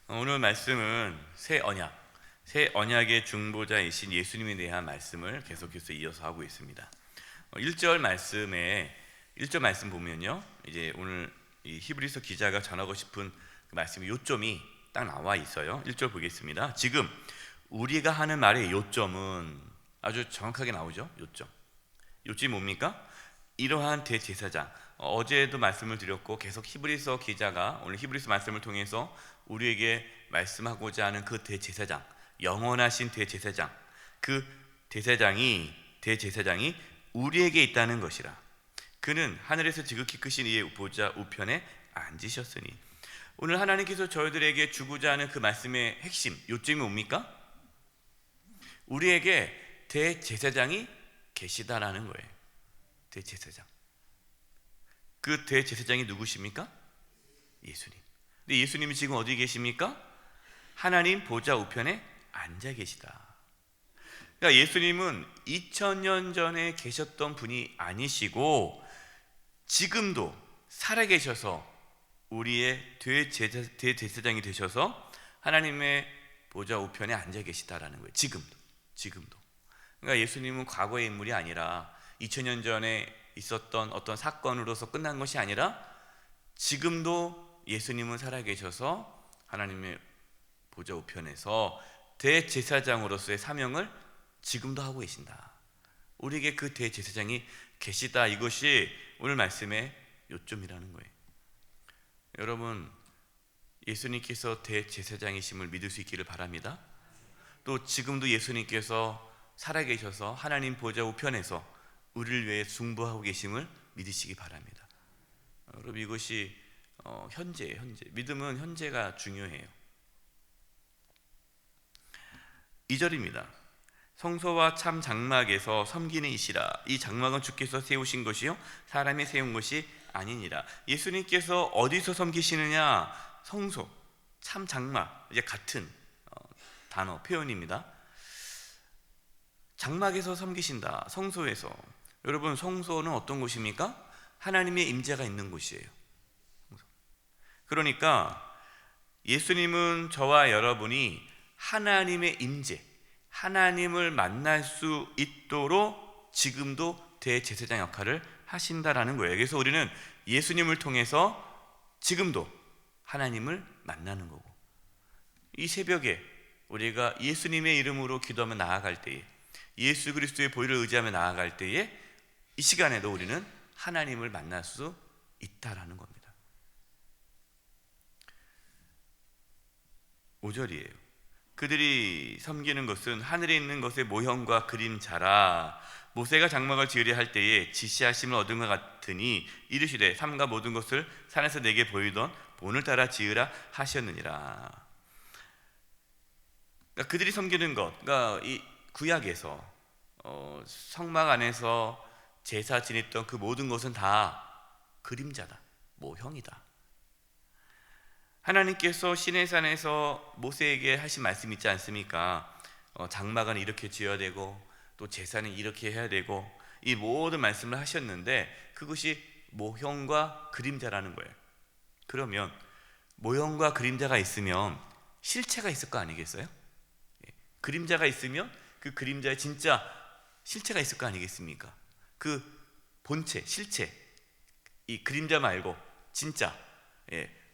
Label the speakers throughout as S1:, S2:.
S1: 오늘 말씀은 새 언약의 중보자이신 예수님에 대한 말씀을 계속해서 이어서 하고 있습니다. 1절 말씀 보면요, 이제 오늘 이 히브리서 기자가 전하고 싶은 그 말씀의 요점이 딱 나와 있어요. 1절 보겠습니다. 지금 우리가 하는 말의 요점은 아주 정확하게 나오죠. 요점이 뭡니까? 이러한 대제사장, 어제도 말씀을 드렸고 계속 히브리서 기자가 오늘 히브리서 말씀을 통해서 우리에게 말씀하고자 하는 그 대제사장, 영원하신 대제사장, 그 대제사장이 우리에게 있다는 것이라. 그는 하늘에서 지극히 크신 이의 보좌 우편에 앉으셨으니. 오늘 하나님께서 저희들에게 주고자 하는 그 말씀의 핵심, 요점이 뭡니까? 우리에게 대제사장이 계시다라는 거예요. 대제사장. 그 대제사장이 누구십니까? 예수님. 근데 예수님이 지금 어디 계십니까? 하나님 보좌 우편에 앉아 계시다. 그러니까 예수님은 2000년 전에 계셨던 분이 아니시고 지금도 살아계셔서 우리의 대제사장이 되셔서 하나님의 보좌 우편에 앉아 계시다라는 거예요. 지금도. 그러니까 예수님은 과거의 인물이 아니라 2000년 전에 있었던 어떤 사건으로서 끝난 것이 아니라 지금도 예수님은 살아계셔서 하나님의 보좌 우편에서 대제사장으로서의 사명을 지금도 하고 계신다. 우리에게 그 대제사장이 계시다. 이것이 오늘 말씀의 요점이라는 거예요. 여러분, 예수님께서 대제사장이심을 믿을 수 있기를 바랍니다. 또 지금도 예수님께서 살아계셔서 하나님 보좌 우편에서 우리를 위해 중보하고 계심을 믿으시기 바랍니다. 여러분, 이것이 현재예요. 믿음은 현재가 중요해요. 2절입니다. 성소와 참 장막에서 섬기는 이시라. 이 장막은 주께서 세우신 것이요 사람이 세운 것이 아니니라. 예수님께서 어디서 섬기시느냐? 성소, 참 장막, 이제 같은 단어, 표현입니다. 장막에서 섬기신다. 성소에서. 여러분, 성소는 어떤 곳입니까? 하나님의 임재가 있는 곳이에요. 그러니까 예수님은 저와 여러분이 하나님의 임재, 하나님을 만날 수 있도록 지금도 대제사장 역할을 하신다라는 거예요. 그래서 우리는 예수님을 통해서 지금도 하나님을 만나는 거고, 이 새벽에 우리가 예수님의 이름으로 기도하며 나아갈 때에, 예수 그리스도의 보혈을 의지하며 나아갈 때에 이 시간에도 우리는 하나님을 만날 수 있다라는 겁니다. 5절이에요. 그들이 섬기는 것은 하늘에 있는 것의 모형과 그림자라. 모세가 장막을 지으려 할 때에 지시하심을 얻은 것 같으니 이르시되 삼가 모든 것을 산에서 내게 보이던 본을 따라 지으라 하셨느니라. 그러니까 그들이 섬기는 것, 그러니까 이 구약에서 성막 안에서 제사 지냈던 그 모든 것은 다 그림자다, 모형이다. 하나님께서 시내산에서 모세에게 하신 말씀 있지 않습니까? 장막은 이렇게 지어야 되고 또 제사는 이렇게 해야 되고, 이 모든 말씀을 하셨는데 그것이 모형과 그림자라는 거예요. 그러면 모형과 그림자가 있으면 실체가 있을 거 아니겠어요? 그림자가 있으면 그 그림자에 진짜 실체가 있을 거 아니겠습니까? 그 본체, 실체, 이 그림자 말고 진짜,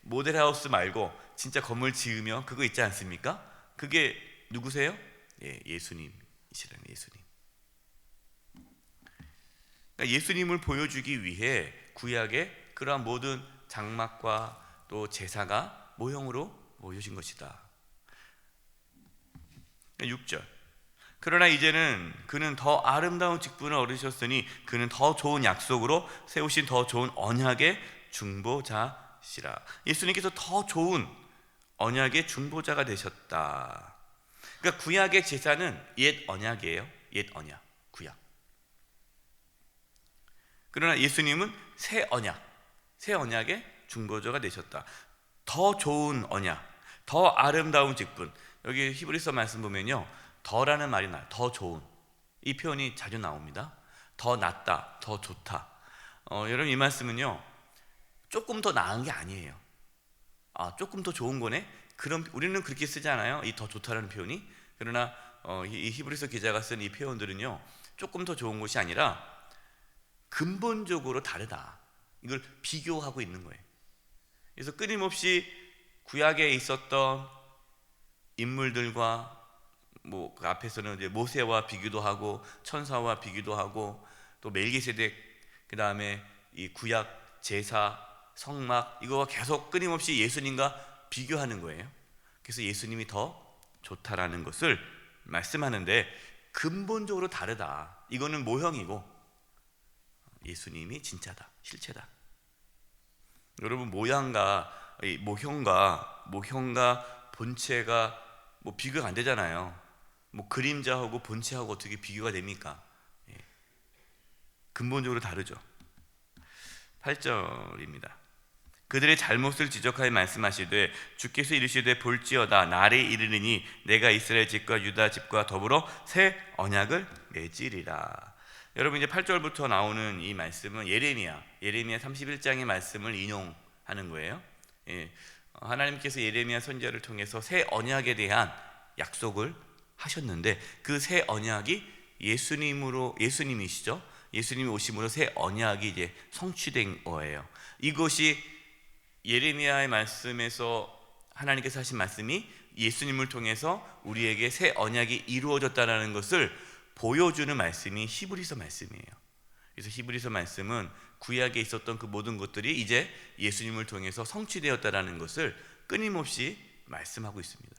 S1: 모델하우스 말고 진짜 건물 지으면 그거 있지 않습니까? 그게 누구세요? 예수님이시라는, 예수님. 그러니까 예수님을 보여주기 위해 구약의 그러한 모든 장막과 또 제사가 모형으로 보여진 것이다. 6절. 그러나 이제는 그는 더 아름다운 직분을 얻으셨으니 그는 더 좋은 약속으로 세우신 더 좋은 언약의 중보자시라. 예수님께서 더 좋은 언약의 중보자가 되셨다. 그러니까 구약의 제사는 옛 언약이에요. 옛 언약, 구약. 그러나 예수님은 새 언약의 중보자가 되셨다. 더 좋은 언약, 더 아름다운 직분. 여기 히브리서 말씀 보면요, 더라는 말이 나요. 더 좋은, 이 표현이 자주 나옵니다. 더 낫다, 더 좋다. 여러분, 이 말씀은요 조금 더 나은 게 아니에요. 조금 더 좋은 거네, 그런 우리는 그렇게 쓰지 않아요? 이 더 좋다라는 표현이. 그러나 이 히브리서 기자가 쓴 이 표현들은요, 조금 더 좋은 것이 아니라 근본적으로 다르다, 이걸 비교하고 있는 거예요. 그래서 끊임없이 구약에 있었던 인물들과 그 앞에서는 이제 모세와 비교도 하고 천사와 비교도 하고 또 멜기세덱, 그 다음에 이 구약 제사 성막, 이거와 계속 끊임없이 예수님과 비교하는 거예요. 그래서 예수님이 더 좋다라는 것을 말씀하는데, 근본적으로 다르다, 이거는 모형이고 예수님이 진짜다, 실체다. 여러분, 모형과 본체가 비교가 안 되잖아요. 그림자하고 본체하고 어떻게 비교가 됩니까? 예. 근본적으로 다르죠. 8절입니다. 그들의 잘못을 지적하여 말씀하시되 주께서 이르시되 볼지어다 날이 이르리니 내가 이스라엘 집과 유다 집과 더불어 새 언약을 맺으리라. 여러분, 이제 8절부터 나오는 이 말씀은 예레미야 31장의 말씀을 인용하는 거예요. 예. 하나님께서 예레미야 선지자를 통해서 새 언약에 대한 약속을 하셨는데, 그 새 언약이 예수님이시죠. 예수님이 오심으로 새 언약이 이제 성취된 거예요. 이것이 예레미야의 말씀에서 하나님께서 하신 말씀이 예수님을 통해서 우리에게 새 언약이 이루어졌다는 것을 보여주는 말씀이 히브리서 말씀이에요. 그래서 히브리서 말씀은 구약에 있었던 그 모든 것들이 이제 예수님을 통해서 성취되었다는 것을 끊임없이 말씀하고 있습니다.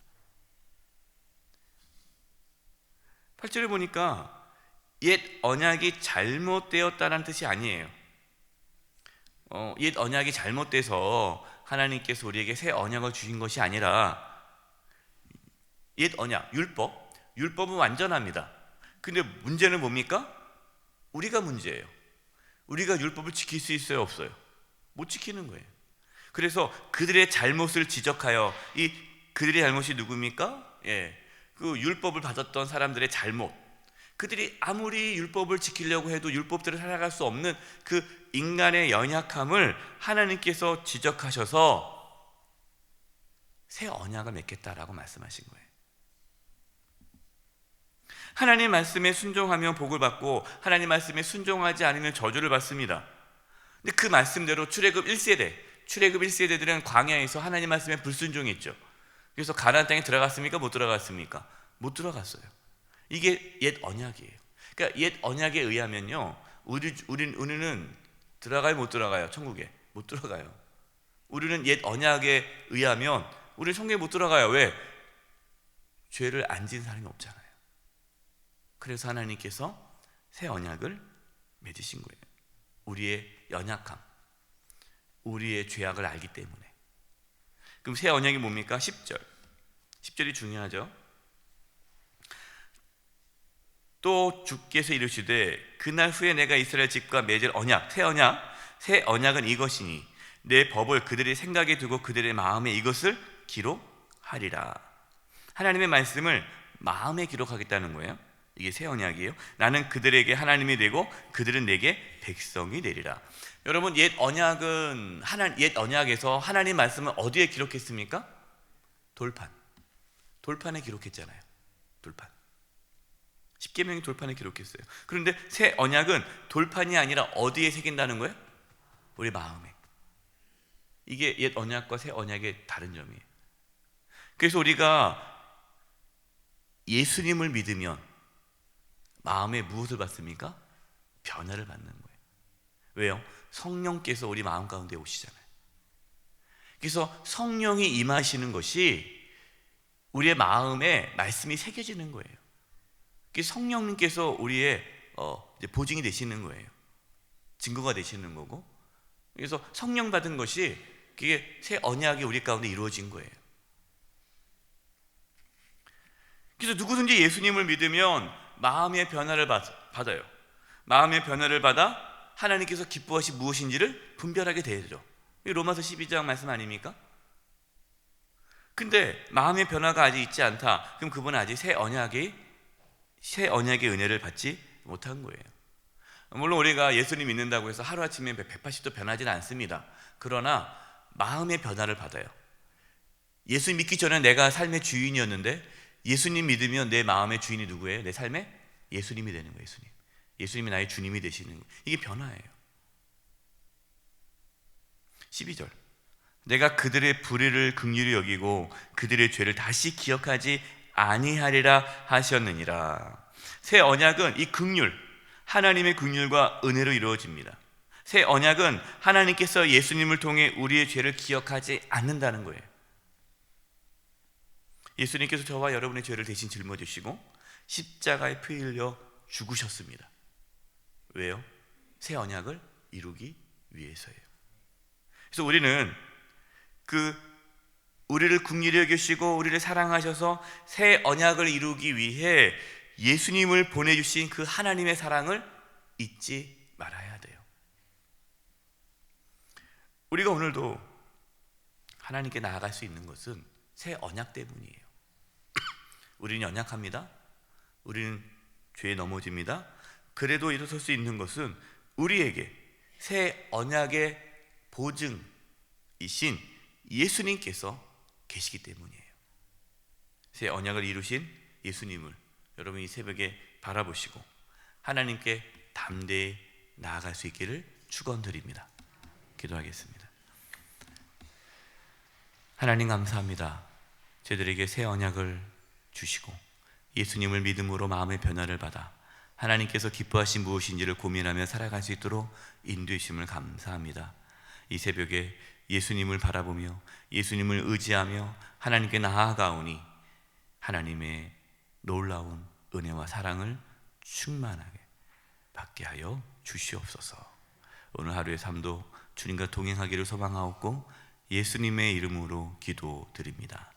S1: 8절에 보니까 옛 언약이 잘못되었다는 뜻이 아니에요. 옛 언약이 잘못돼서 하나님께서 우리에게 새 언약을 주신 것이 아니라, 옛 언약, 율법은 완전합니다. 근데 문제는 뭡니까? 우리가 문제예요. 우리가 율법을 지킬 수 있어요, 없어요? 못 지키는 거예요. 그래서 그들의 잘못을 지적하여, 그들의 잘못이 누굽니까? 그 율법을 받았던 사람들의 잘못, 그들이 아무리 율법을 지키려고 해도 율법대로 살아갈 수 없는 그 인간의 연약함을 하나님께서 지적하셔서 새 언약을 맺겠다라고 말씀하신 거예요. 하나님 말씀에 순종하면 복을 받고 하나님 말씀에 순종하지 않으면 저주를 받습니다. 근데 그 말씀대로 출애굽 1세대들은 광야에서 하나님 말씀에 불순종했죠. 그래서 가나안 땅에 들어갔습니까? 못 들어갔습니까? 못 들어갔어요. 이게 옛 언약이에요. 그러니까 옛 언약에 의하면요, 우리는 들어가요, 못 들어가요? 천국에 못 들어가요. 우리는 옛 언약에 의하면 우리 천국에 못 들어가요. 왜? 죄를 안 지은 사람이 없잖아요. 그래서 하나님께서 새 언약을 맺으신 거예요. 우리의 연약함, 우리의 죄악을 알기 때문에. 그럼 새 언약이 뭡니까? 10절이 중요하죠. 또 주께서 이르시되 그날 후에 내가 이스라엘 집과 맺을 언약, 새 언약은 이것이니 내 법을 그들의 생각에 두고 그들의 마음에 이것을 기록하리라. 하나님의 말씀을 마음에 기록하겠다는 거예요. 이게 새 언약이에요. 나는 그들에게 하나님이 되고 그들은 내게 백성이 되리라. 여러분, 옛 언약에서 하나님 말씀을 어디에 기록했습니까? 돌판에 기록했잖아요. 돌판. 십계명이 돌판에 기록했어요. 그런데 새 언약은 돌판이 아니라 어디에 새긴다는 거예요? 우리 마음에. 이게 옛 언약과 새 언약의 다른 점이에요. 그래서 우리가 예수님을 믿으면 마음에 무엇을 받습니까? 변화를 받는 거예요. 왜요? 성령께서 우리 마음 가운데 오시잖아요. 그래서 성령이 임하시는 것이 우리의 마음에 말씀이 새겨지는 거예요. 성령님께서 우리의 보증이 되시는 거예요. 증거가 되시는 거고. 그래서 성령 받은 것이 그게 새 언약이 우리 가운데 이루어진 거예요. 그래서 누구든지 예수님을 믿으면 마음의 변화를 받아요. 마음의 변화를 받아 하나님께서 기뻐하시 무엇인지를 분별하게 되죠. 로마서 12장 말씀 아닙니까? 근데 마음의 변화가 아직 있지 않다. 그럼 그분은 아직 새 언약의 은혜를 받지 못한 거예요. 물론 우리가 예수님 믿는다고 해서 하루아침에 180도 변하지는 않습니다. 그러나 마음의 변화를 받아요. 예수 믿기 전에 내가 삶의 주인이었는데 예수님 믿으면 내 마음의 주인이 누구예요? 내 삶의 예수님이 되는 거예요. 예수님이 나의 주님이 되시는 거예요. 이게 변화예요. 12절, 내가 그들의 불의를 긍휼히 여기고 그들의 죄를 다시 기억하지 아니하리라 하셨느니라. 새 언약은 이 긍휼, 하나님의 긍휼과 은혜로 이루어집니다. 새 언약은 하나님께서 예수님을 통해 우리의 죄를 기억하지 않는다는 거예요. 예수님께서 저와 여러분의 죄를 대신 짊어지시고 십자가에 피 흘려 죽으셨습니다. 왜요? 새 언약을 이루기 위해서예요. 그래서 우리는 우리를 긍휼히 여기시고 우리를 사랑하셔서 새 언약을 이루기 위해 예수님을 보내주신 그 하나님의 사랑을 잊지 말아야 돼요. 우리가 오늘도 하나님께 나아갈 수 있는 것은 새 언약 때문이에요. 우리는 연약합니다. 우리는 죄에 넘어집니다. 그래도 일어설 수 있는 것은 우리에게 새 언약의 보증이신 예수님께서 계시기 때문이에요. 새 언약을 이루신 예수님을 여러분 이 새벽에 바라보시고 하나님께 담대히 나아갈 수 있기를 축원드립니다. 기도하겠습니다. 하나님 감사합니다. 저희들에게 새 언약을 주시고 예수님을 믿음으로 마음의 변화를 받아 하나님께서 기뻐하신 무엇인지를 고민하며 살아갈 수 있도록 인도해 주심을 감사합니다. 이 새벽에 예수님을 바라보며 예수님을 의지하며 하나님께 나아가오니 하나님의 놀라운 은혜와 사랑을 충만하게 받게 하여 주시옵소서. 오늘 하루의 삶도 주님과 동행하기를 소망하옵고 예수님의 이름으로 기도드립니다.